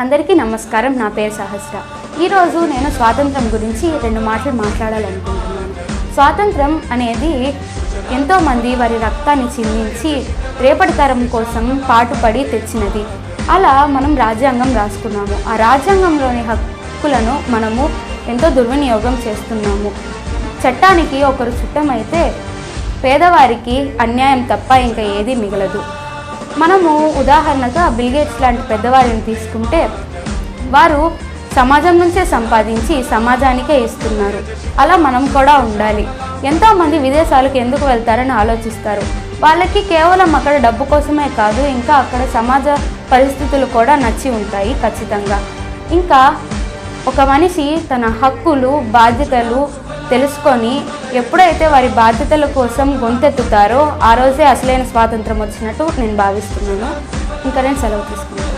అందరికీ నమస్కారం. నా పేరు సహస్ర. ఈరోజు నేను స్వాతంత్రం గురించి 2 మాటలు మాట్లాడాలనుకుంటున్నాను. స్వాతంత్రం అనేది ఎంతోమంది వారి రక్తాన్ని చిందించి రేపటి తరం కోసం పాటుపడి తెచ్చినది. అలా మనం రాజ్యాంగం రాసుకున్నాము. ఆ రాజ్యాంగంలోని హక్కులను మనము ఎంతో దుర్వినియోగం చేస్తున్నాము. చట్టానికి ఒకరు చుట్టమైతే పేదవారికి అన్యాయం తప్ప ఇంకా ఏది మిగలదు. మనము ఉదాహరణగా బిల్ గేట్స్ లాంటి పెద్దవారిని తీసుకుంటే వారు సమాజం నుంచే సంపాదించి సమాజానికే ఇస్తున్నారు. అలా మనం కూడా ఉండాలి. ఎంతోమంది విదేశాలకు ఎందుకు వెళ్తారని ఆలోచిస్తారు. వాళ్ళకి కేవలం అక్కడ డబ్బు కోసమే కాదు, ఇంకా అక్కడ సమాజ పరిస్థితులు కూడా నచ్చి ఉంటాయి ఖచ్చితంగా. ఇంకా ఒక మనిషి తన హక్కులు బాధ్యతలు తెలుసుకొని ఎప్పుడైతే వారి బాధ్యతల కోసం గొంతెత్తుతారో ఆ రోజే అసలైన స్వాతంత్రం వచ్చినట్టు నేను భావిస్తున్నాను. ఇంకా నేను సెలవు తీసుకుంటాను.